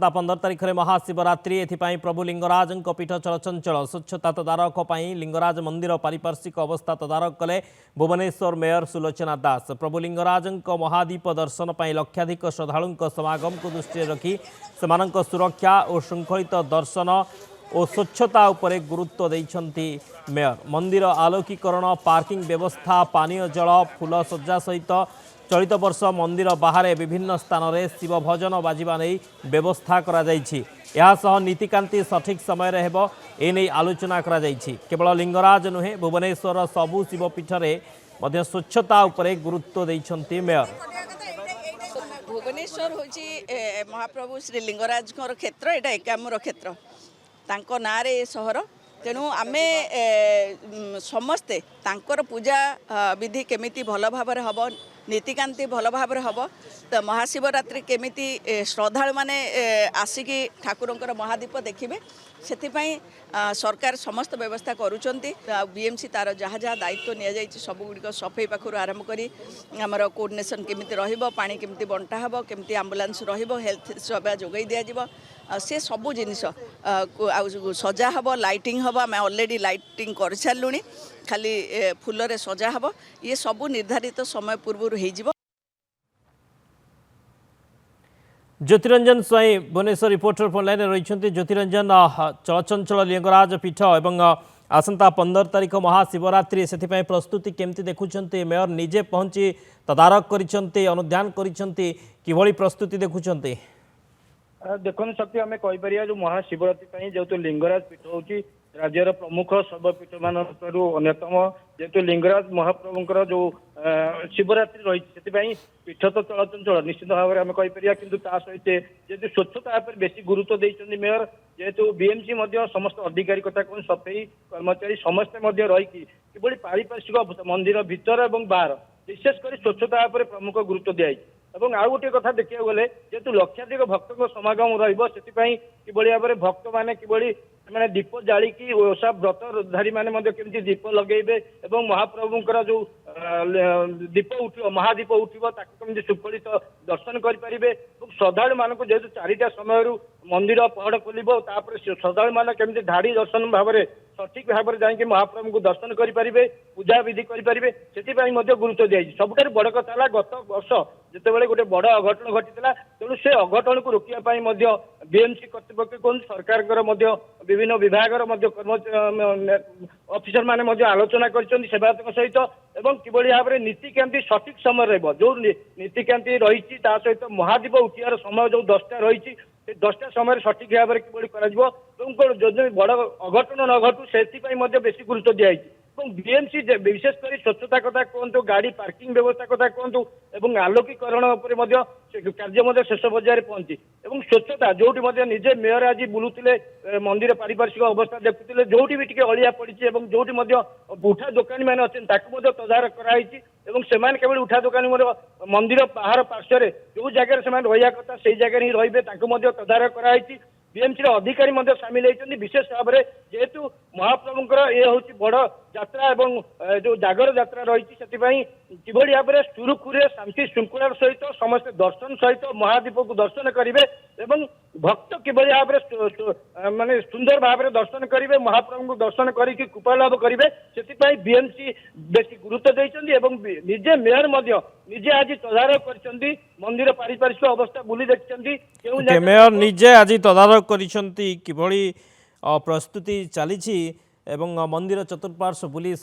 आसंता 15 तारिख में महाशिवरात्रि एथिपाई प्रभु लिंगराज पीठ चलचंचल स्वच्छता तदारक लिंगराज मंदिर पारिपार्श्विक अवस्था तदारक कले भुवनेश्वर मेयर सुलोचना दास। प्रभु लिंगराज महादीप दर्शन पर लक्षाधिक श्रद्धालुं समागम को दृष्टि रखी सेमानंक सुरक्षा और श्रृंखलित दर्शन और स्वच्छता उपरे गुरुत्व देइछंती मेयर। मंदिर आलोकीकरण पार्किंग व्यवस्था पानीय जल फूल सज्जा सहित चलित वर्ष मंदिर बाहर विभिन्न स्थान में शिव भजन बाजिबा नहीं व्यवस्था करा जाइछि। यासह नीतिकांति सठिक समय रे हेबो एने आलोचना करा जाइछि। केवल लिंगराज नुहे भुवनेश्वर सबु शिवपीठ में मध्य स्वच्छता उपरे गुरुत्व देइछंती मेयर। भुवनेश्वर होची महाप्रभु श्री लिंगराज क्षेत्र एटा एकामर क्षेत्र तांको नारे सहर तेणु आमे समस्ते तांकर पूजा विधि केमिति भल भाव हम नीतिकांति भल भाव हम तो महाशिवरात्रि केमिति श्रद्धालु माने आसिकी ठाकुरंकर महादीप देखिबे सेथिपाई सरकार समस्त व्यवस्था करुचंती। बीएमसी तार जहाँ जहाँ दायित्व निया जाइछि सब गुड़िक सफाई पाखर आरंभ करी आमर कोऑर्डिनेशन केमिति रहिबो पानी केमिति बंटा हबो केमिति एम्बुलेंस रहिबो हेल्थ सेवा जोगाई दिया जिवो से सबू जिनिस सजा हब लाइटिंग हब आम अलरेडी लाइटिंग कर सारूँ खाली फूल रे सजा हब ये सबू निर्धारित समय पूर्व हो। Jyotiranjan Swain Bhubaneswar reporter phone line रही। ज्योतिरंजन चलचंचल लिंगराज पीठ एवं आसंता 15 तारिख महाशिवरात्रि से प्रस्तुति केमती देखुंट मेयर निजे पहुंची तदारक करिसेंती अनुध्यान करिसेंती किभली प्रस्तुति देखुंट देखो शक्ति आम कहीपर जो महाशिवरात्रि जेहेतु लिंगराज पीठ हूँ राज्यर प्रमुख शैवपीठ मान अन्यतम जेहेतु लिंगराज महाप्रभुंर जो शिवरात्रि रही पीठ तो चलचंचल निश्चित भाव में आम कहीपर कि सहित जेहेतु स्वच्छता पर बेसी गुरुत्व देते मेयर जेहेतु बीएमसी समस्त अधिकारी कथा कौन सफाई कर्मचारी समस्ते रही पारिपार्श्विक मंदिर भितर और बाहर विशेषकर स्वच्छता पर प्रमुख गुरुत्व दिखाई और आउ गोटे कथा देखा गले जेहेतु लक्षाधिक भक्तों समागम रही भाव में भक्त मैंने कि मैंने दीप जालिकी ओषा व्रतधारी मैंने केमती दीप लगेबे और महाप्रभुंर जो दीप उठो महादीप उठो ताकि सुफलित दर्शन करेंगे श्रद्धालु मान जेहेतु 4टा समय मंदिर पहड़ खोल श्रद्धालु मान केमती धाड़ी दर्शन भाव में सठिक भाव में जाकि महाप्रभु को दर्शन करेंगे पूजा विधि करेंगे से गुरुत्व दिखाई। सबुठ बड़ कथा है गत वर्ष जिते गोटे बड़ अघटन घटी तेणु से अघटन को रोकने बीएमसी कर्तृपक्ष कौन सरकार विभिन्न विभाग कर्मचारी अफिसर मैंने आलोचना कर सेवायतों सहित एवं किभली भाव में नीतिकांति सठिक समय रही जो नीतिकांति रही सहित महादीप उठार समय जो 10टा रही 10टा समय सठिक भाव में किभली बड़ अघटन न घटू से बेसी गुरुत्व दिखाई। बीएमसी विशेषकर स्वच्छता कथा कहतु गाड़ी पार्किंग व्यवस्था कथा कहतु और आलोकीकरण कार्य शेष पर्यायर पहुंची और स्वच्छता जो निजे मेयर आज बुलूले मंदिर पारिपार्श्विक अवस्था देखुले जो भी अलिया पड़ी जो उठा दोकानी मैंने अच्छे तदारक कराई से केवल उठा दोकानी मंदिर बाहर पार्श्व जो जगह से रहा कथा से जगह ही रही तदारक कराई। बीएमसी अधिकारी सामिल होती विशेष भाव में जेहेतु महाप्रभुंर ये हूँ बड़ यात्रा जो जागर यात्रा रही किभली भाव में सुरुखुरे शांति श्रृंखलार सहित समस्त दर्शन सहित महादीप को दर्शन करेंगे और भक्त किभली भाव में माने सुंदर भाव में दर्शन करेंगे महाप्रभु को दर्शन करके कृपा लाभ करेंगे से बीएमसी बेसी गुरुत्व देते निजे मेयर निजे आज तदारक कर मंदिर पारिपार्श्विक अवस्था बुली देखते मेयर निजे आज तदारक करिसेंती किभली प्रस्तुति चली मंदिर चतुर्पार्श्व बुली